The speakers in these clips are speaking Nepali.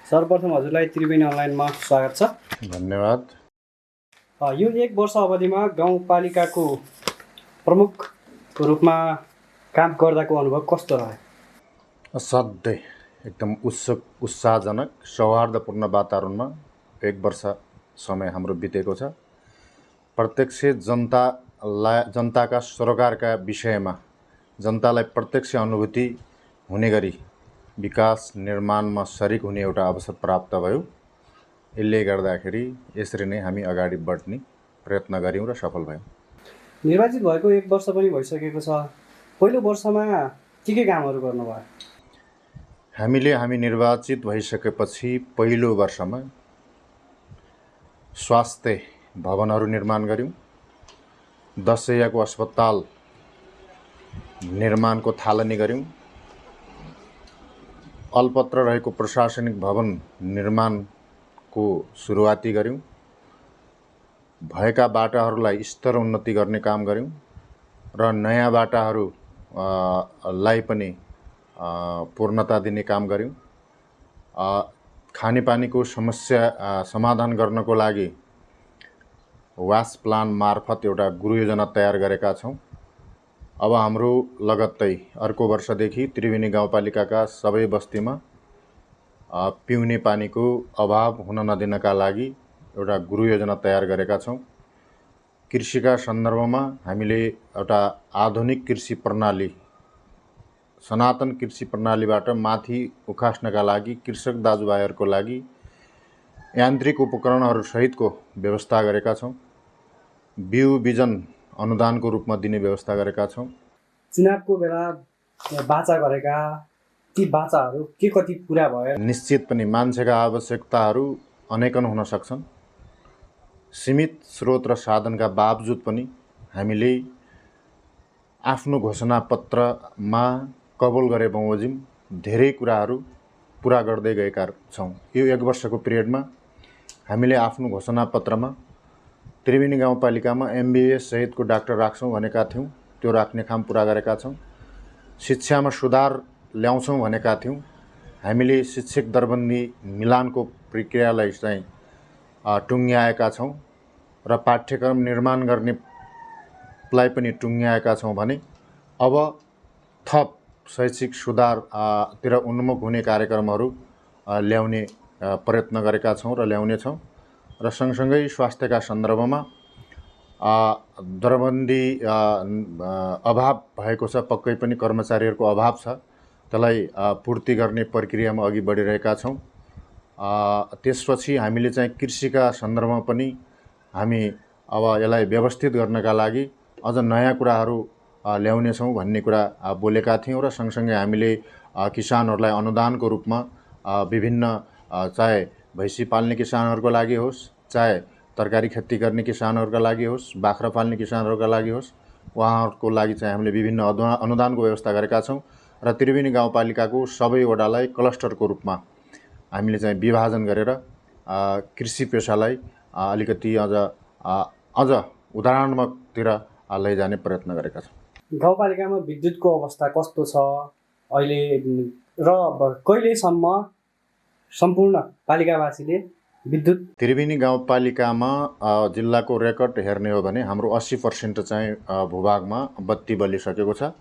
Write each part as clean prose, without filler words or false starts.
सर्वप्रथम हजुरलाई त्रिवेणी अनलाइनमा स्वागत छ। धन्यवाद। यो 1 वर्ष अवधिमा गाउँपालिकाको प्रमुखको रूपमा काम गर्दाको अनुभव कस्तो रह्यो? असाध्यै एकदम उत्साहजनक सौहार्दपूर्ण वातावरणमा 1 वर्ष समय हाम्रो बितेको छ। प्रत्यक्ष जनताका सरोकारका विषयमा जनतालाई प्रत्यक्ष अनुभूति हुने गरी विकास निर्माणमा सरिक हुने एउटा अवसर प्राप्त भयो। यसले गर्दाखेरि यसरी नै हामी अगाडि बढ्ने प्रयत्न गऱ्यौँ र सफल भयौँ। निर्वाचित भएको 1 वर्ष पनि भइसकेको छ। पहिलो वर्षमा के कामहरू गर्नुभयो? हामी निर्वाचित भइसकेपछि पहिलो वर्षमा स्वास्थ्य भवनहरू निर्माण गऱ्यौँ, दशैयाको अस्पताल निर्माणको थालनी गऱ्यौँ, अल्पत्र रहेको प्रशासनिक भवन निर्माणको सुरुवाती गऱ्यौँ, भएका बाटाहरूलाई स्तर उन्नति गर्ने काम गऱ्यौँ र नयाँ बाटाहरूलाई पनि पूर्णता दिने काम गऱ्यौँ। खानेपानीको समस्या समाधान गर्नको लागि वास प्लान मार्फत एउटा गृहयोजना तयार गरेका छौँ। अब हाम्रो लगत्तै अर्को वर्षदेखि त्रिवेणी गाउँपालिकाका सबै बस्तीमा पिउने पानीको अभाव हुन नदिनका लागि एउटा गृहयोजना तयार गरेका छौँ। कृषिका सन्दर्भमा हामीले एउटा आधुनिक कृषि प्रणाली, सनातन कृषि प्रणालीबाट माथि उकास्नका लागि कृषक दाजुभाइहरूको लागि यान्त्रिक उपकरणहरू सहितको व्यवस्था गरेका छौँ। बिउ बिजन अनुदानको रूपमा दिने व्यवस्था गरेका छौँ। चुनावको बेला बाचा गरेका ती बाचाहरू के कति पुरा भयो? निश्चित पनि मान्छेका आवश्यकताहरू अनेकन हुन सक्छन्। सीमित स्रोत र साधनका बावजुद पनि हामीले आफ्नो घोषणापत्रमा कबुल गरे बमोजिम धेरै कुराहरू पुरा गर्दै गएका छौँ। यो 1 वर्षको पिरियडमा हामीले आफ्नो घोषणापत्रमा त्रिवेणी गाउँपालिकामा MBBS सहितको डाक्टर राख्छौँ भनेका थियौँ, त्यो राख्ने काम पुरा गरेका छौँ। शिक्षामा सुधार ल्याउँछौँ भनेका थियौँ, हामीले शिक्षक दरबन्दी मिलानको प्रक्रियालाई चाहिँ टुङ्ग्याएका छौँ र पाठ्यक्रम निर्माण गर्नेलाई पनि टुङ्ग्याएका छौँ भने अब थप शैक्षिक सुधारतिर उन्मुख हुने कार्यक्रमहरू ल्याउने प्रयत्न गरेका छौँ र ल्याउनेछौँ। र सँगसँगै स्वास्थ्यका सन्दर्भमा दरबन्दी अभाव भएको छ, पक्कै पनि कर्मचारीहरूको अभाव छ, त्यसलाई पूर्ति गर्ने प्रक्रियामा अघि बढिरहेका छौँ। त्यसपछि हामीले चाहिँ कृषिका सन्दर्भमा पनि हामी अब यसलाई व्यवस्थित गर्नका लागि अझ नयाँ कुराहरू ल्याउनेछौँ भन्ने कुरा बोलेका थियौँ र सँगसँगै हामीले किसानहरूलाई अनुदानको रूपमा विभिन्न चाहे भैँसी पाल्ने किसानहरूको लागि होस्, चाहे तरकारी खेती गर्ने किसानहरूका लागि होस्, बाख्रा पाल्ने किसानहरूका लागि होस्, उहाँहरूको लागि चाहिँ हामीले विभिन्न अनुदानको व्यवस्था गरेका छौँ र त्रिवेणी गाउँपालिकाको सबै वडालाई क्लस्टरको रूपमा हामीले चाहिँ विभाजन गरेर कृषि पेसालाई अलिकति अझ उदाहरणमूलकतिर लैजाने प्रयत्न गरेका छौँ। गाउँपालिकामा विद्युतको अवस्था कस्तो छ अहिले र कहिलेसम्म सम्पूर्ण पालिकावासीले विद्युत? त्रिवेणी गाउँपालिकामा जिल्लाको रेकर्ड हेर्ने हो भने हाम्रो 80% चाहिँ भूभागमा बत्ती बलिसकेको छ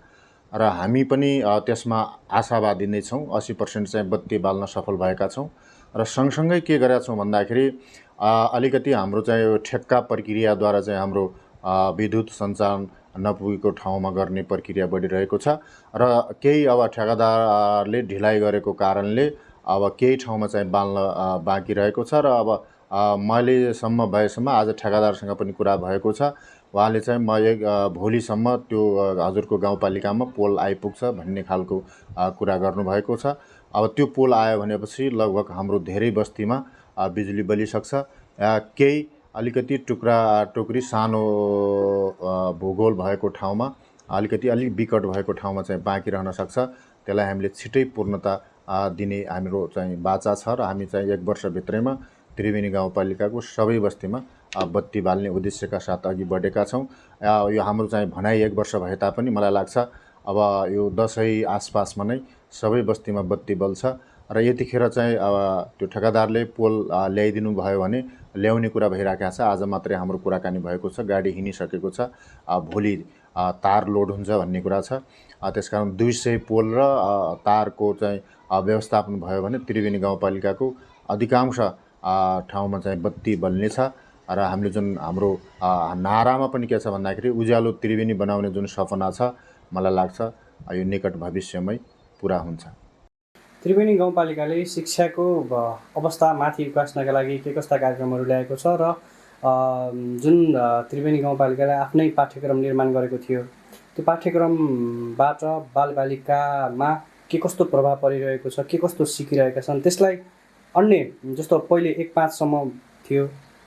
र हामी पनि त्यसमा आशावादी नै छौँ। 80% चाहिँ बत्ती बाल्न सफल भएका छौँ र सँगसँगै के गरेका छौँ भन्दाखेरि अलिकति हाम्रो चाहिँ ठेक्का प्रक्रियाद्वारा चाहिँ हाम्रो विद्युत सञ्चालन नपुगेको ठाउँमा गर्ने प्रक्रिया बढिरहेको छ र केही अब ठेकादारले ढिलाइ गरेको कारणले अब केही ठाउँमा चाहिँ बाल्न बाँकी रहेको छ र अब मैलेसम्म भएसम्म आज ठेकादारसँग पनि कुरा भएको छ। उहाँले चाहिँ भोलिसम्म त्यो हजुरको गाउँपालिकामा पोल आइपुग्छ भन्ने खालको कुरा गर्नुभएको छ। अब त्यो पोल आयो भनेपछि लगभग हाम्रो धेरै बस्तीमा बिजुली बलिसक्छ। केही अलिकति टुक्री सानो भूगोल भएको ठाउँमा अलिक विकट भएको ठाउँमा चाहिँ बाँकी रहन सक्छ। त्यसलाई हामीले छिटै पूर्णता दिने हाम्रो चाहिँ बाचा छ र हामी चाहिँ 1 वर्षभित्रैमा त्रिवेणी गाउँपालिकाको सबै बस्तीमा बत्ती बाल्ने उद्देश्यका साथ अघि बढेका छौँ। यो हाम्रो चाहिँ भनाइ 1 वर्ष भए तापनि मलाई लाग्छ अब यो दसैँ आसपासमा नै सबै बस्तीमा बत्ती बल्छ र यतिखेर चाहिँ अब त्यो ठेकादारले पोल ल्याइदिनु भयो भने ल्याउने कुरा भइरहेको छ। आज मात्रै हाम्रो कुराकानी भएको छ, गाडी हिँडिसकेको छ, भोलि तार लोड हुन्छ भन्ने कुरा छ। त्यसकारण 200 पोल र तारको चाहिँ व्यवस्थापन भयो भने त्रिवेणी गाउँपालिकाको अधिकांश ठाउँमा चाहिँ बत्ती बल्नेछ। र हामीले जुन हाम्रो नारामा पनि के छ भन्दाखेरि उज्यालो त्रिवेणी बनाउने जुन सपना छ, मलाई लाग्छ यो निकट भविष्यमै पुरा हुन्छ। त्रिवेणी गाउँपालिकाले शिक्षाको अवस्था माथि उकास्नका लागि के कस्ता कार्यक्रमहरू ल्याएको छ र जुन त्रिवेणी गाउँपालिकाले आफ्नै पाठ्यक्रम निर्माण गरेको थियो, त्यो पाठ्यक्रमबाट बालबालिकामा के कस्तो प्रभाव परिरहेको छ, के कस्तो सिकिरहेका छन्, त्यसलाई अन्य जस्तो पहिले 1-5सम्म थियो,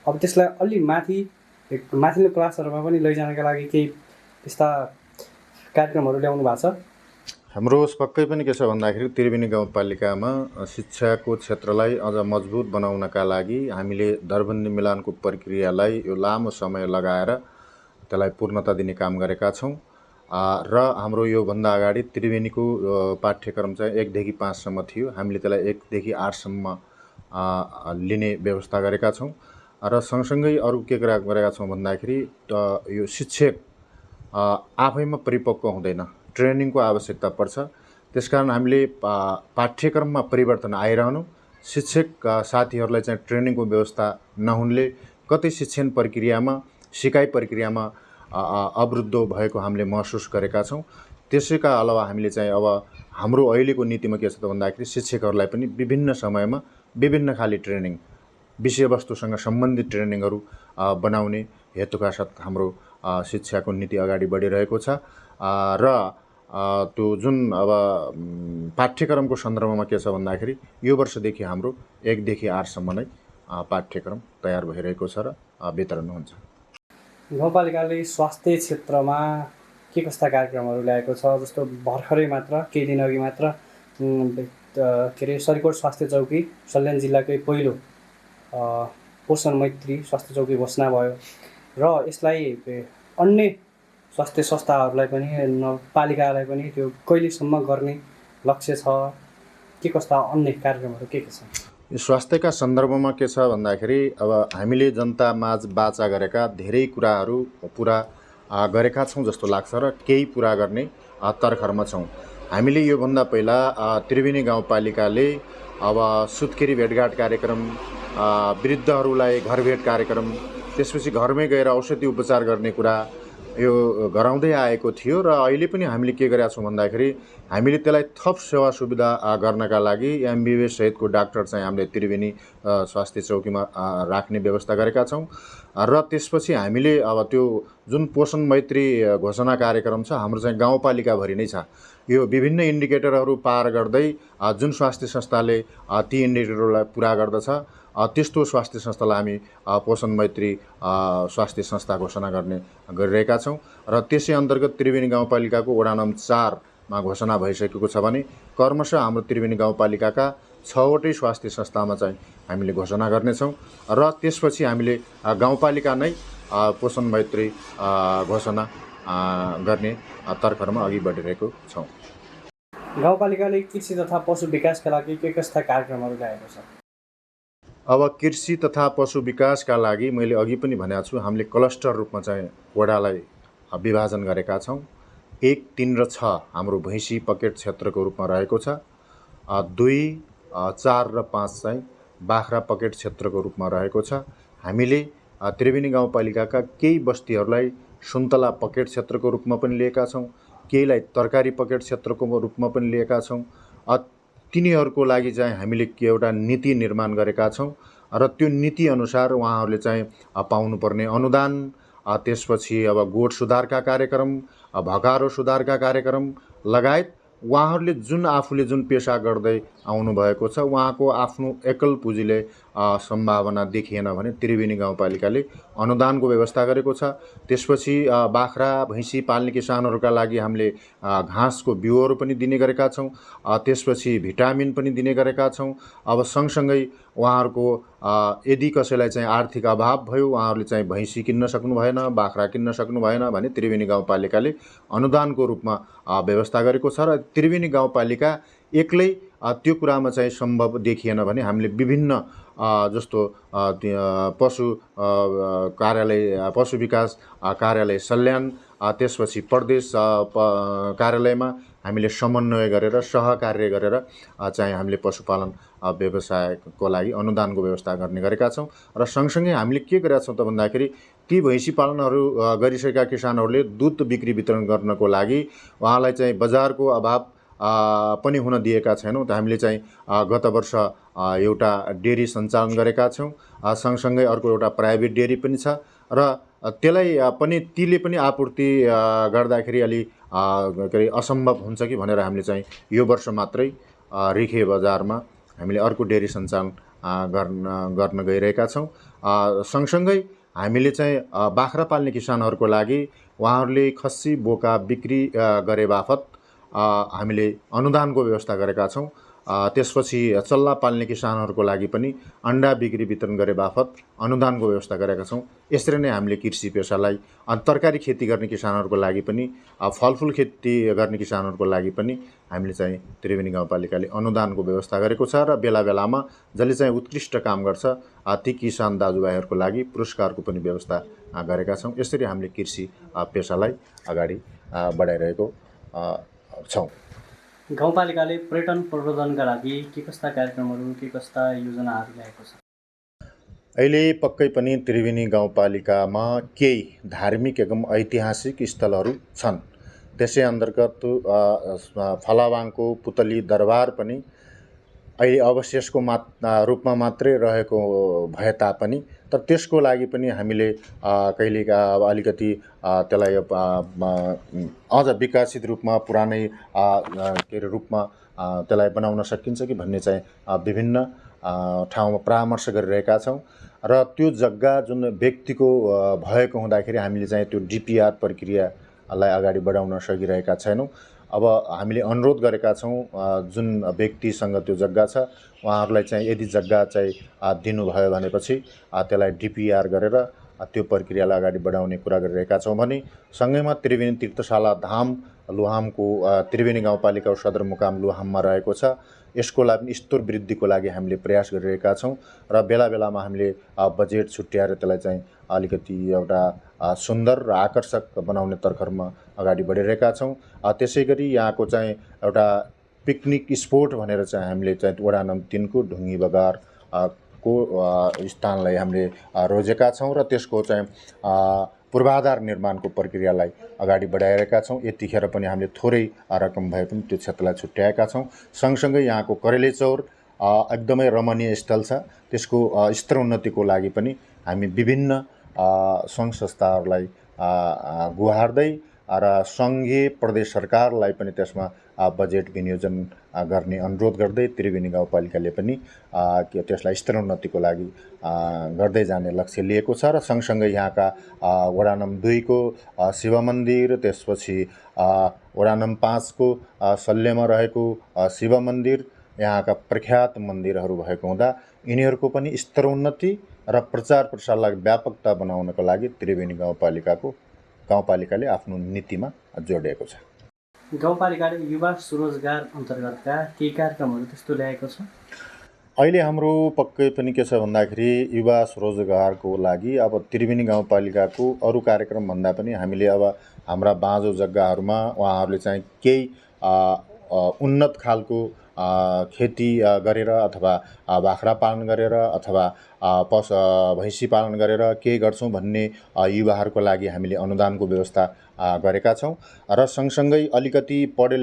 अब त्यसलाई अलि माथिल्लो क्लासहरूमा पनि लैजानका लागि केही त्यस्ता कार्यक्रमहरू ल्याउनु भएको छ? हाम्रो पक्कै पनि के छ भन्दाखेरि त्रिवेणी गाउँपालिकामा शिक्षाको क्षेत्रलाई अझ मजबुत बनाउनका लागि हामीले दरबन्दी मिलानको प्रक्रियालाई यो लामो समय लगाएर त्यसलाई पूर्णता दिने काम गरेका छौँ। र हाम्रो योभन्दा अगाडि त्रिवेणीको पाठ्यक्रम चाहिँ 1 देखि 5 सम्म थियो, हामीले त्यसलाई 1 देखि 8 सम्म लिने व्यवस्था गरेका छौँ। र सँगसँगै अरू के गरेका छौँ भन्दाखेरि यो शिक्षक आफैमा परिपक्व हुँदैन, ट्रेनिङको आवश्यकता पर्छ। त्यसकारण हामीले पाठ्यक्रममा परिवर्तन आइरहनु, शिक्षक साथीहरूलाई चाहिँ ट्रेनिङको व्यवस्था नहुनुले कतै शिक्षण प्रक्रियामा, सिकाइ प्रक्रियामा अवरुद्ध भएको हामीले महसुस गरेका छौँ। त्यसैका अलावा हामीले चाहिँ अब हाम्रो अहिलेको नीतिमा के छ त भन्दाखेरि शिक्षकहरूलाई पनि विभिन्न समयमा विभिन्न खाली ट्रेनिङ, विषयवस्तुसँग सम्बन्धित ट्रेनिङहरू बनाउने हेतुका साथ हाम्रो शिक्षाको नीति अगाडि बढिरहेको छ। र त्यो जुन अब पाठ्यक्रमको सन्दर्भमा के छ भन्दाखेरि यो वर्षदेखि हाम्रो 1 देखि 8 सम्म नै पाठ्यक्रम तयार भइरहेको छ र वितरण हुन्छ। गाउँपालिकाले स्वास्थ्य क्षेत्रमा के कस्ता कार्यक्रमहरू ल्याएको छ? जस्तो भर्खरै मात्र केही दिन अघि मात्र के अरे सरिकोट स्वास्थ्य चौकी सल्यान जिल्लाकै पहिलो पोषण मैत्री स्वास्थ्य चौकी घोषणा भयो र यसलाई अन्य स्वास्थ्य संस्थाहरूलाई पनि पालिकालाई पनि त्यो कहिलेसम्म गर्ने लक्ष्य छ? के कस्ता अन्य कार्यक्रमहरू के छन्? यो स्वास्थ्यका सन्दर्भमा के छ भन्दाखेरि अब हामीले जनतामाझ बाचा गरेका धेरै कुराहरू पुरा गरेका छौँ जस्तो लाग्छ र केही पुरा गर्ने तर्खरमा छौँ। हामीले योभन्दा पहिला त्रिवेणी गाउँपालिकाले अब सुत्केरी भेटघाट कार्यक्रम, वृद्धहरूलाई घर भेट कार्यक्रम, त्यसपछि घरमै गएर औषधि उपचार गर्ने कुरा यो गराउँदै आएको थियो। र अहिले पनि हामीले के गरेका छौँ भन्दाखेरि हामीले त्यसलाई थप सेवा सुविधा गर्नका लागि MBBS सहितको डाक्टर चाहिँ हामीले त्रिवेणी स्वास्थ्य चौकीमा राख्ने व्यवस्था गरेका छौँ। र त्यसपछि हामीले अब त्यो जुन पोषण मैत्री घोषणा कार्यक्रम छ हाम्रो चाहिँ गाउँपालिकाभरि नै छ। यो विभिन्न इन्डिकेटरहरू पार गर्दै जुन स्वास्थ्य संस्थाले ती इन्डिकेटरलाई पुरा गर्दछ त्यस्तो स्वास्थ्य संस्थालाई हामी पोषण मैत्री स्वास्थ्य संस्था घोषणा गरिरहेका छौँ। र त्यसै अन्तर्गत त्रिवेणी गाउँपालिकाको वडा नम्बर 4 मा घोषणा भइसकेको छ भने कर्मशः हाम्रो त्रिवेणी गाउँपालिकाका 6वटै स्वास्थ्य संस्थामा चाहिँ हामीले घोषणा गर्नेछौँ। र त्यसपछि हामीले गाउँपालिका नै पोषण मैत्री घोषणा गर्ने तर्खरमा अघि बढिरहेको छौँ। गाउँपालिकाले कृषि तथा पशु विकासका लागि के कस्ता कार्यक्रमहरू ल्याएको छ? अब कृषि तथा पशु विकासका लागि मैले अघि पनि भनेको छु, हामीले क्लस्टर रूपमा चाहिँ वडालाई विभाजन गरेका छौँ। 1, 3 र 6 हाम्रो भैँसी पकेट क्षेत्रको रूपमा रहेको छ। 2, 4 र 5 चाहिँ बाख्रा पकेट क्षेत्रको रूपमा रहेको छ। हामीले त्रिवेणी गाउँपालिकाका केही बस्तीहरूलाई सुन्तला पकेट क्षेत्रको रूपमा पनि लिएका छौँ, केहीलाई तरकारी पकेट क्षेत्रको रूपमा पनि लिएका छौँ। तिनीहरूको लागि चाहिँ हामीले एउटा नीति निर्माण गरेका छौँ र त्यो नीति अनुसार उहाँहरूले चाहिँ पाउनुपर्ने अनुदान, त्यसपछि अब गोठ सुधारका कार्यक्रम, भकारो सुधारका कार्यक्रम लगायत उहाँहरूले जुन आफूले जुन पेसा गर्दै आउनुभएको छ उहाँको आफ्नो एकल पुँजीले सम्भावना देखिएन भने त्रिवेणी गाउँपालिकाले अनुदानको व्यवस्था गरेको छ। त्यसपछि बाख्रा भैँसी पाल्ने किसानहरूका लागि हामीले घाँसको बिउहरू पनि दिने गरेका छौँ। त्यसपछि भिटामिन पनि दिने गरेका छौँ। अब सँगसँगै उहाँहरूको यदि कसैलाई चाहिँ आर्थिक अभाव भयो, उहाँहरूले चाहिँ भैँसी किन्न सक्नु भएन, बाख्रा किन्न सक्नु भएन भने त्रिवेणी गाउँपालिकाले अनुदानको रूपमा व्यवस्था गरेको छ। र त्रिवेणी गाउँपालिका एक्लै त्यो कुरामा चाहिँ सम्भव देखिएन भने हामीले विभिन्न जस्तो पशु कार्यालय, पशु विकास कार्यालय सल्यान, त्यसपछि प्रदेश कार्यालयमा हामीले समन्वय गरेर सहकार्य गरेर चाहिँ हामीले पशुपालन व्यवसायको लागि अनुदानको व्यवस्था गर्ने गरेका छौँ। र सँगसँगै हामीले के गरेका छौँ त भन्दाखेरि ती भैँसी पालनहरू गरिसकेका किसानहरूले दुध बिक्री वितरण गर्नको लागि उहाँलाई चाहिँ बजारको अभाव पनि हुन दिएका छैनौँ। त हामीले चाहिँ गत वर्ष एउटा डेरी सञ्चालन गरेका छौँ। सँगसँगै अर्को एउटा प्राइभेट डेरी पनि छ र त्यसलाई पनि तीले पनि आपूर्ति गर्दाखेरि अलि के अरे असम्भव हुन्छ कि भनेर हामीले चाहिँ यो वर्ष मात्रै रिखे बजारमा हामीले अर्को डेरी सञ्चालन गर्न गइरहेका छौँ। सँगसँगै हामीले चाहिँ बाख्रा पाल्ने किसानहरूको लागि उहाँहरूले खस्सी बोका बिक्री गरे बापत हामीले अनुदानको व्यवस्था गरेका छौँ। त्यसपछि चल्ला पाल्ने किसानहरूको लागि पनि अन्डा बिक्री वितरण गरे बापत अनुदानको व्यवस्था गरेका छौँ। यसरी नै हामीले कृषि पेसालाई तरकारी खेती गर्ने किसानहरूको लागि पनि फलफुल खेती गर्ने किसानहरूको लागि पनि हामीले चाहिँ त्रिवेणी गाउँपालिकाले अनुदानको व्यवस्था गरेको छ र बेला बेलामा जसले चाहिँ उत्कृष्ट काम गर्छ ती किसान दाजुभाइहरूको लागि पुरस्कारको पनि व्यवस्था गरेका छौँ। यसरी हामीले कृषि पेसालाई अगाडि बढाइरहेको छौँ। गाउँपालिकाले पर्यटन प्रवर्धनका लागि के कस्ता कार्यक्रमहरू, के कस्ता योजनाहरू ल्याएको छ? अहिले पक्कै पनि त्रिवेणी गाउँपालिकामा केही धार्मिक एवं ऐतिहासिक स्थलहरू छन्। त्यसै अन्तर्गत फलावाङको पुतली दरबार पनि अहिले अवशेषको रूपमा मात्रै रहेको भए तापनि तर त्यसको लागि पनि हामीले कहिले अलिकति त्यसलाई अझ विकसित रूपमा पुरानै के अरे रूपमा त्यसलाई बनाउन सकिन्छ कि भन्ने चाहिँ विभिन्न ठाउँमा परामर्श गरिरहेका छौँ। र त्यो जग्गा जुन व्यक्तिको भएको हुँदाखेरि हामीले चाहिँ त्यो डिपिआर प्रक्रियालाई अगाडि बढाउन सकिरहेका छैनौँ। अब हामीले अनुरोध गरेका छौँ जुन व्यक्तिसँग त्यो जग्गा छ उहाँहरूलाई चाहिँ यदि जग्गा चाहिँ दिनुभयो भनेपछि त्यसलाई डिपिआर गरेर त्यो प्रक्रियालाई अगाडि बढाउने कुरा गरिरहेका छौँ भने सँगैमा त्रिवेणी तीर्थशाला धाम लुहामको त्रिवेणी गाउँपालिकाको सदरमुकाम लुहाममा रहेको छ। यसको लागि स्तर वृद्धिको लागि हामीले प्रयास गरिरहेका छौँ र बेला बेलामा हामीले बजेट छुट्याएर त्यसलाई चाहिँ अलिकति एउटा सुन्दर र आकर्षक बनाउने तर्खरमा अगाडि बढिरहेका छौँ। त्यसै गरी यहाँको चाहिँ एउटा पिकनिक स्पोट भनेर चाहिँ हामीले चाहिँ वडा नम्बर 3 को ढुङ्गी बगार को स्थानलाई हामीले रोजेका छौँ र त्यसको चाहिँ पूर्वाधार निर्माणको प्रक्रियालाई अगाडि बढाइरहेका छौँ। यतिखेर पनि हामीले थोरै रकम भए पनि त्यो क्षेत्रलाई छुट्याएका छौँ। सँगसँगै यहाँको करेले चौर एकदमै रमणीय स्थल छ। त्यसको स्तरोन्नतिको लागि पनि हामी विभिन्न सङ्घ संस्थाहरूलाई गुहार्दै र सङ्घीय प्रदेश सरकारलाई पनि त्यसमा बजेट विनियोजन गर्ने अनुरोध गर्दै त्रिवेणी गाउँपालिकाले पनि त्यसलाई स्तरोन्नतिको लागि गर्दै जाने लक्ष्य लिएको छ। र सँगसँगै यहाँका वडा नम्बर 2 को शिव मन्दिर, त्यसपछि वडा नम्बर 5 को सल्यमा रहेको शिव मन्दिर, यहाँका प्रख्यात मन्दिरहरू भएको हुँदा यिनीहरूको पनि स्तरोन्नति र प्रचार प्रसारलाई व्यापकता बनाउनको लागि त्रिवेणी गाउँपालिकाले आफ्नो नीतिमा जोडिएको छ। गाउँपालिकाले युवा स्वरोजगार अन्तर्गतका केही कार्यक्रमहरू त्यस्तो ल्याएको छ? अहिले हाम्रो पक्कै पनि के छ भन्दाखेरि युवा स्वरोजगारको लागि अब त्रिवेणी गाउँपालिकाको अरू कार्यक्रम भन्दा पनि हामीले अब हाम्रा बाँझो जग्गाहरूमा उहाँहरूले चाहिँ केही उन्नत खालको खेती गरेर अथवा बाख्रा पालन गरेर अथवा भैँसी पालन गरेर के गर्छौँ भन्ने युवाहरूको लागि हामीले अनुदानको व्यवस्था गरेका छौँ। र सँगसँगै अलिकति पढे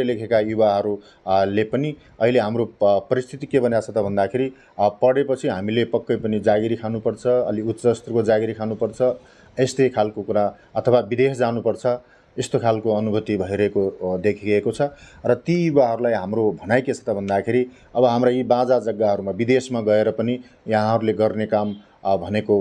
लेखेका युवाहरूले पनि अहिले हाम्रो परिस्थिति के बनेको छ त भन्दाखेरि पढेपछि हामीले पक्कै पनि जागिरी खानुपर्छ, अलि उच्च स्तरको जागिरी खानुपर्छ, यस्तै खालको कुरा, अथवा विदेश जानुपर्छ, यस्तो खालको अनुभूति भइरहेको देखिएको छ। र ती युवाहरूलाई हाम्रो भनाइ के छ त भन्दाखेरि अब हाम्रा यी बाँझा जग्गाहरूमा विदेशमा गएर पनि यहाँहरूले गर्ने काम भनेको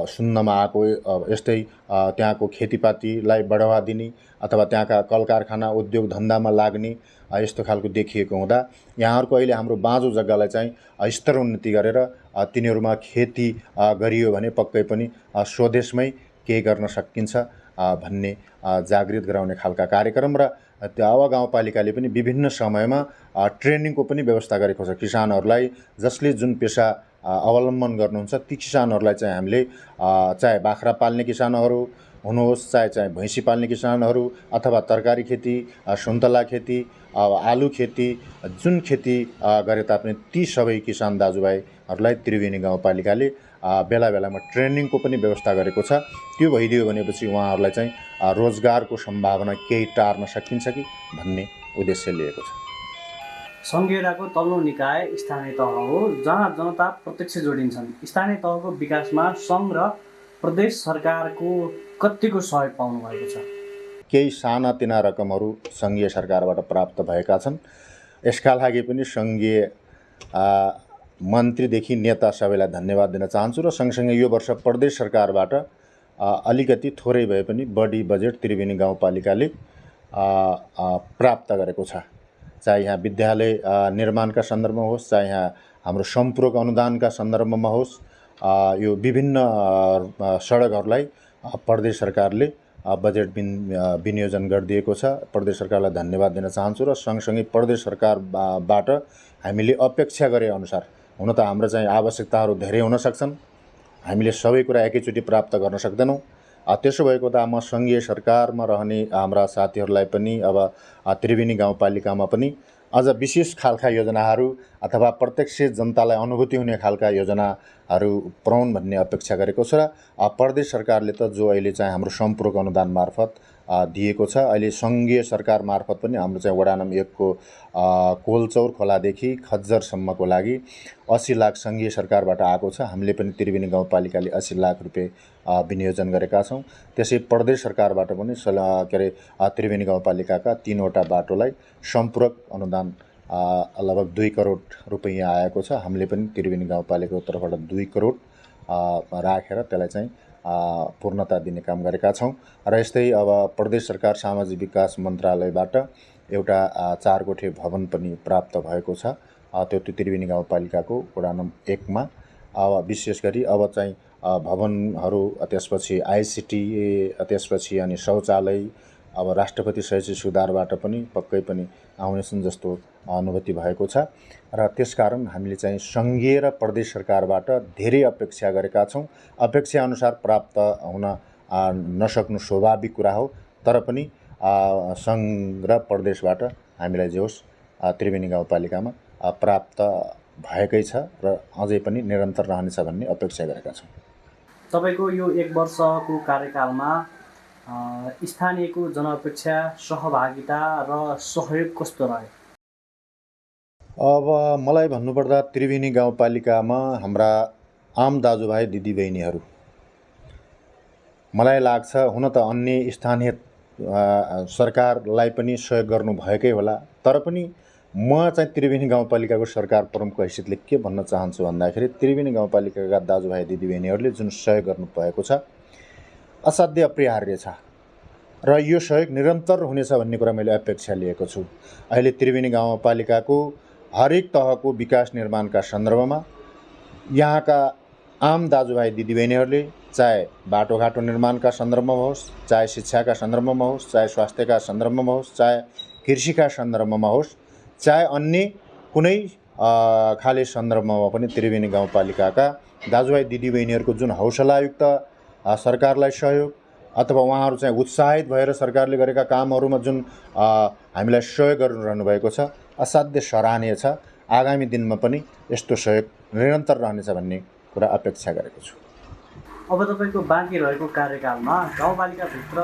सुन्नमा आएको यस्तै त्यहाँको खेतीपातीलाई बढावा दिने अथवा त्यहाँका कल कारखाना उद्योग धन्दामा लाग्ने यस्तो खालको देखिएको हुँदा यहाँहरूको अहिले हाम्रो बाँझो जग्गालाई चाहिँ स्तरोन्नति गरेर तिनीहरूमा खेती गरियो भने पक्कै पनि स्वदेशमै केही गर्न सकिन्छ भन्ने जागृत गराउने खालका कार्यक्रम र त्यो आवा गाउँपालिकाले पनि विभिन्न समयमा ट्रेनिङको पनि व्यवस्था गरेको छ किसानहरूलाई। जसले जुन पेसा अवलम्बन गर्नुहुन्छ ती किसानहरूलाई चाहिँ हामीले चाहे बाख्रा पाल्ने किसानहरू हुनुहोस्, चाहे भैँसी पाल्ने किसानहरू, अथवा तरकारी खेती, सुन्तला खेती, आलु खेती, जुन खेती गरे तापनि ती सबै किसान दाजुभाइहरूलाई त्रिवेणी गाउँपालिकाले बेला बेलामा ट्रेनिङको पनि व्यवस्था गरेको छ। त्यो भइदियो भनेपछि उहाँहरूलाई चाहिँ रोजगारको सम्भावना केही टार्न सकिन्छ कि भन्ने उद्देश्य लिएको छ। संघीयताको तल्लो निकाय स्थानीय तह हो, जहाँ जनता प्रत्यक्ष जोडिन्छन्। स्थानीय तहको विकासमा सङ्घ र प्रदेश सरकारको कतिको सहयोग पाउनु भएको छ? केही सानातिना रकमहरू सङ्घीय सरकारबाट प्राप्त भएका छन्। यसका लागि पनि सङ्घीय मन्त्रीदेखि नेता सबैलाई धन्यवाद दिन चाहन्छु। र सँगसँगै यो वर्ष प्रदेश सरकारबाट अलिकति थोरै भए पनि बढी बजेट त्रिवेणी गाउँपालिकाले प्राप्त गरेको छ। चाहे यहाँ विद्यालय निर्माणका सन्दर्भमा होस्, चाहे यहाँ हाम्रो सम्पूरक अनुदानका सन्दर्भमा होस्, यो विभिन्न सडकहरूलाई प्रदेश सरकारले बजेट विनियोजन गरिदिएको छ। प्रदेश सरकारलाई धन्यवाद दिन चाहन्छु। र सँगसँगै प्रदेश सरकारबाट हामीले अपेक्षा गरे अनुसार, हुन त हाम्रो चाहिँ आवश्यकताहरू धेरै हुन सक्छन्, हामीले सबै कुरा एकैचोटि प्राप्त गर्न सक्दैनौँ। त्यसो भएको त म सङ्घीय सरकारमा रहने हाम्रा साथीहरूलाई पनि अब त्रिवेणी गाउँपालिकामा पनि अझ विशेष खालका योजनाहरू अथवा प्रत्यक्ष जनतालाई अनुभूति हुने खालका योजनाहरू पुर्याउन् भन्ने अपेक्षा गरेको छ। र प्रदेश सरकारले त जो अहिले चाहिँ हाम्रो सम्पूरक अनुदान मार्फत दिएको छ, अहिले सङ्घीय सरकार मार्फत पनि हाम्रो चाहिँ वडा नम्बर 1 को कोलचौर खोलादेखि खज्जरसम्मको लागि 80 लाख सङ्घीय सरकारबाट आएको छ। हामीले पनि त्रिवेणी गाउँपालिकाले 80 लाख रुपियाँ विनियोजन गरेका छौँ। त्यसै प्रदेश सरकारबाट पनि त्रिवेणी गाउँपालिकाका 3 वटा बाटोलाई सम्पूरक अनुदान लगभग 2 करोड रुपियाँ आएको छ। हामीले पनि त्रिवेणी गाउँपालिकाको तर्फबाट 2 करोड राखेर त्यसलाई चाहिँ पूर्णता दिने काम गरेका छौँ। र यस्तै अब प्रदेश सरकार सामाजिक विकास मन्त्रालयबाट एउटा 4 कोठे भवन पनि प्राप्त भएको छ। त्यो त्रिवेणी गाउँपालिकाको वडा नम्बर 1 मा अब विशेष गरी अब चाहिँ भवनहरू, त्यसपछि आइसिटी, त्यसपछि अनि शौचालय, अब राष्ट्रपति शैक्षिक सुधारबाट पनि पक्कै पनि आउनेछन् जस्तो अनुभूति भएको छ। र त्यसकारण हामीले चाहिँ सङ्घीय र प्रदेश सरकारबाट धेरै अपेक्षा गरेका छौँ। अपेक्षा अनुसार प्राप्त हुन नसक्नु स्वाभाविक कुरा हो, तर पनि सङ्घ र प्रदेशबाट हामीलाई जे होस् त्रिवेणी गाउँपालिकामा प्राप्त भएकै छ र अझै पनि निरन्तर रहनेछ भन्ने अपेक्षा गरेका छौँ। तपाईँको यो 1 वर्षको कार्यकालमा स्थानीयको जनअपेक्षा, सहभागिता र सहयोग कस्तो रह्यो? अब मलाई भन्नुपर्दा त्रिवेणी गाउँपालिकामा हाम्रा आम दाजुभाइ दिदीबहिनीहरू, मलाई लाग्छ हुन त अन्य स्थानीय सरकारलाई पनि सहयोग गर्नुभएकै होला, तर पनि म चाहिँ त्रिवेणी गाउँपालिकाको सरकार प्रमुखको हैसियतले के भन्न चाहन्छु भन्दाखेरि त्रिवेणी गाउँपालिकाका दाजुभाइ दिदीबहिनीहरूले जुन सहयोग गर्नुभएको छ असाध्य अपरिहार्य छ र यो सहयोग निरन्तर हुनेछ भन्ने कुरा मैले अपेक्षा लिएको छु। अहिले त्रिवेणी गाउँपालिकाको हरेक तहको विकास निर्माणका सन्दर्भमा यहाँका आम दाजुभाइ दिदीबहिनीहरूले चाहे बाटोघाटो निर्माणका सन्दर्भमा होस्, चाहे शिक्षाका सन्दर्भमा होस्, चाहे स्वास्थ्यका सन्दर्भमा होस्, चाहे कृषिका सन्दर्भमा होस्, चाहे अन्य कुनै खाले सन्दर्भमा पनि त्रिवेणी गाउँपालिकाका दाजुभाइ दिदीबहिनीहरूको जुन हौसलायुक्त सरकारलाई सहयोग अथवा उहाँहरू चाहिँ उत्साहित भएर सरकारले गरेका कामहरूमा जुन हामीलाई सहयोग गरिरहनु भएको छ असाध्य सराहनीय छ। आगामी दिनमा पनि यस्तो सहयोग निरन्तर रहनेछ भन्ने कुरा अपेक्षा गरेको छु। अब तपाईँको बाँकी रहेको कार्यकालमा गाउँपालिकाभित्र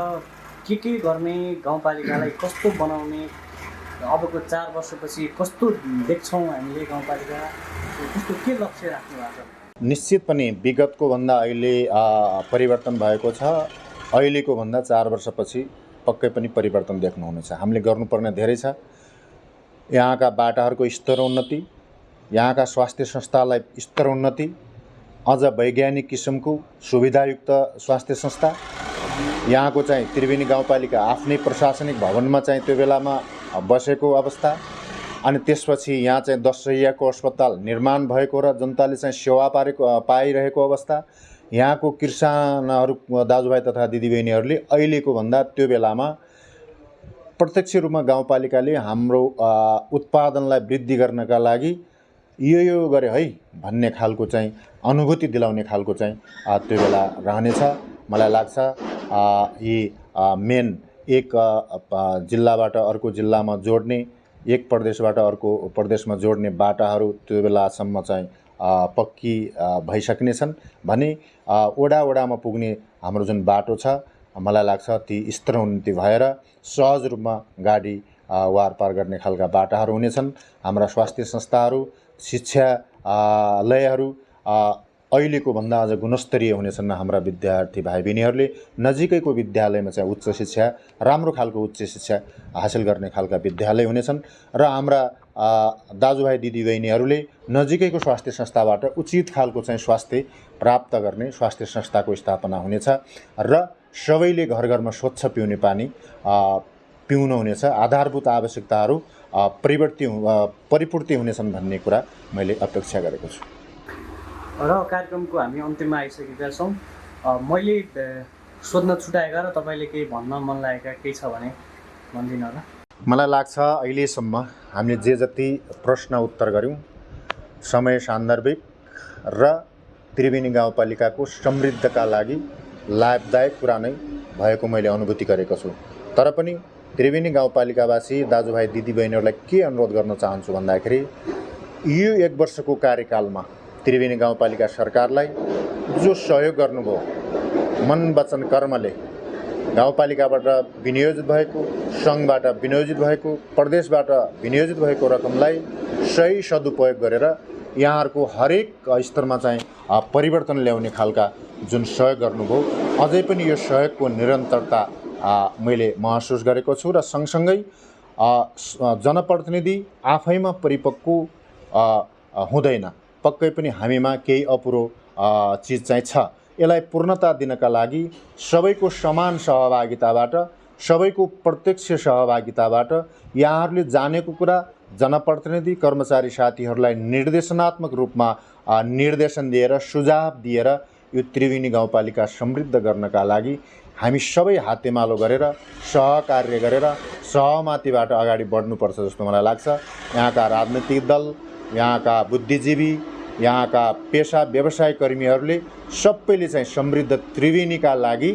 के गर्ने, गाउँपालिकालाई कस्तो बनाउने, अबको 4 वर्षपछि कस्तो देख्छौँ हामीले, गाउँपालिका कस्तो के लक्ष्य राख्नु भएको छ? निश्चित पनि विगतको भन्दा अहिले परिवर्तन भएको छ। अहिलेको भन्दा 4 वर्षपछि पक्कै पनि परिवर्तन देख्नुहुनेछ। हामीले गर्नुपर्ने धेरै छ। यहाँका बाटाहरूको स्तरोन्नति, यहाँका स्वास्थ्य संस्थालाई स्तरोन्नति, अझ वैज्ञानिक किसिमको सुविधायुक्त स्वास्थ्य संस्था, यहाँको चाहिँ त्रिवेणी गाउँपालिका आफ्नै प्रशासनिक भवनमा चाहिँ त्यो बेलामा बसेको अवस्था, अनि त्यसपछि यहाँ चाहिँ 10 शैय्याको अस्पताल निर्माण भएको र जनताले चाहिँ सेवा पाइरहेको अवस्था, यहाँको किसानहरू दाजुभाइ तथा दिदीबहिनीहरूले अहिलेको भन्दा त्यो बेलामा प्रत्यक्ष रूपमा गाउँपालिकाले हाम्रो उत्पादनलाई वृद्धि गर्नका लागि यो गरे है भन्ने खालको चाहिँ अनुभूति दिलाउने खालको चाहिँ त्यो बेला रहनेछ। मलाई लाग्छ यी मेन एक जिल्लाबाट अर्को जिल्लामा जोड्ने, एक प्रदेशबाट अर्को प्रदेशमा जोड्ने बाटाहरू त्यो बेलासम्म चाहिँ पक्की भइसक्नेछन् भने वडामा पुग्ने हाम्रो जुन बाटो छ मलाई लाग्छ ती स्तरोन्नति भएर सहज रूपमा गाडी वारपार गर्ने खालका बाटाहरू हुनेछन्। हाम्रा स्वास्थ्य संस्थाहरू, शिक्षालयहरू अहिलेको भन्दा अझ गुणस्तरीय हुनेछन्। हाम्रा विद्यार्थी भाइ बहिनीहरूले नजिकैको विद्यालयमा चाहिँ उच्च शिक्षा, राम्रो खालको उच्च शिक्षा हासिल गर्ने खालका विद्यालय हुनेछन् र हाम्रा दाजुभाइ दिदीबहिनीहरूले नजिकैको स्वास्थ्य संस्थाबाट उचित खालको चाहिँ स्वास्थ्य प्राप्त गर्ने स्वास्थ्य संस्थाको स्थापना हुनेछ र सबैले घर घरमा स्वच्छ पिउने पानी पिउनु हुनेछ। आधारभूत आवश्यकताहरू परिपूर्ति हुनेछन् भन्ने कुरा मैले अपेक्षा गरेको छु। र कार्यक्रमको हामी अन्त्यमा आइसकेका छौँ। मैले सोध्न छुटाएका र तपाईँले केही भन्न मन लागेका केही छ भने भनिदिनु होला। मलाई लाग्छ अहिलेसम्म हामीले जे जति प्रश्न उत्तर गऱ्यौँ समय सान्दर्भिक र त्रिवेणी गाउँपालिकाको समृद्धका लागि लाभदायक कुरा नै भएको मैले अनुभूति गरेको छु। तर पनि त्रिवेणी गाउँपालिकावासी दाजुभाइ दिदीबहिनीहरूलाई के अनुरोध गर्न चाहन्छु भन्दाखेरि यो 1 वर्षको कार्यकालमा त्रिवेणी गाउँपालिका सरकारलाई जो सहयोग गर्नुभयो, मन वचन कर्मले गाउँपालिकाबाट विनियोजित भएको, सङ्घबाट विनियोजित भएको, प्रदेशबाट विनियोजित भएको रकमलाई सही सदुपयोग गरेर यहाँहरूको हरेक स्तरमा चाहिँ परिवर्तन ल्याउने खालका जुन सहयोग गर्नुभयो, अझै पनि यो सहयोगको निरन्तरता मैले महसुस गरेको छु र सँगसँगै जनप्रतिनिधि आफैमा परिपक्व हुँदैन, पक्कै पनि हामीमा केही अपुरो चिज चाहिँ छ। यसलाई पूर्णता दिनका लागि सबैको समान सहभागिताबाट, सबैको प्रत्यक्ष सहभागिताबाट यहाँहरूले जानेको कुरा जनप्रतिनिधि कर्मचारी साथीहरूलाई निर्देशनात्मक रूपमा निर्देशन दिएर, सुझाव दिएर यो त्रिवेणी गाउँपालिका समृद्ध गर्नका लागि हामी सबै हातेमालो गरेर, सहकार्य गरेर, सहमतिबाट अगाडि बढ्नुपर्छ जस्तो मलाई लाग्छ। यहाँका राजनीतिक दल, यहाँका बुद्धिजीवी, यहाँका पेसा व्यवसाय कर्मीहरूले सबैले चाहिँ समृद्ध त्रिवेणीका लागि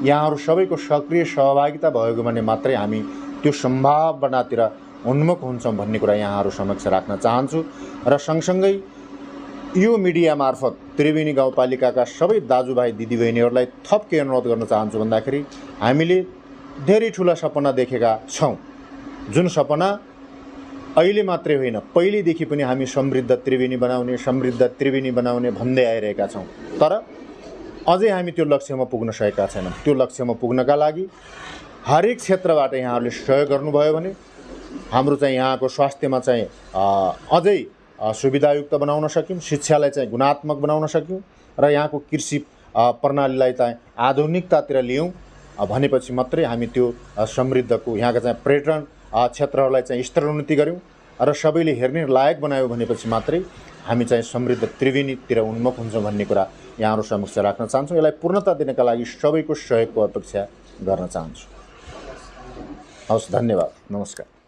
यहाँहरू सबैको सक्रिय सहभागिता भएको भने मात्रै हामी त्यो सम्भावनातिर उन्मुख हुन्छौँ भन्ने कुरा यहाँहरू समक्ष राख्न चाहन्छु। र सँगसँगै यो मिडिया मार्फत त्रिवेणी गाउँपालिकाका सबै दाजुभाइ दिदीबहिनीहरूलाई थप के अनुरोध गर्न चाहन्छु भन्दाखेरि हामीले धेरै ठुला सपना देखेका छौँ, जुन सपना अहिले मात्रै होइन पहिलेदेखि पनि हामी समृद्ध त्रिवेणी बनाउने भन्दै आइरहेका छौँ। तर अझै हामी त्यो लक्ष्यमा पुग्न सकेका छैनौँ। त्यो लक्ष्यमा पुग्नका लागि हरेक क्षेत्रबाट यहाँहरूले सहयोग गर्नुभयो भने हाम्रो चाहिँ यहाँको स्वास्थ्यमा चाहिँ अझै सुविधायुक्त बनाउन सक्यौँ, शिक्षालाई चाहिँ गुणात्मक बनाउन सक्यौँ र यहाँको कृषि प्रणालीलाई चाहिँ आधुनिकतातिर ल्याउँ भनेपछि मात्रै हामी त्यो समृद्धको यहाँका चाहिँ पर्यटन क्षेत्रहरूलाई चाहिँ स्तरोन्नति गऱ्यौँ र सबैले हेर्ने लायक बनायो भनेपछि मात्रै हामी चाहिँ समृद्ध त्रिवेणीतिर उन्मुख हुन्छौँ भन्ने कुरा यहाँहरू समक्ष राख्न चाहन्छौँ। यसलाई पूर्णता दिनका लागि सबैको सहयोगको अपेक्षा गर्न चाहन्छु। हवस्, धन्यवाद, नमस्कार।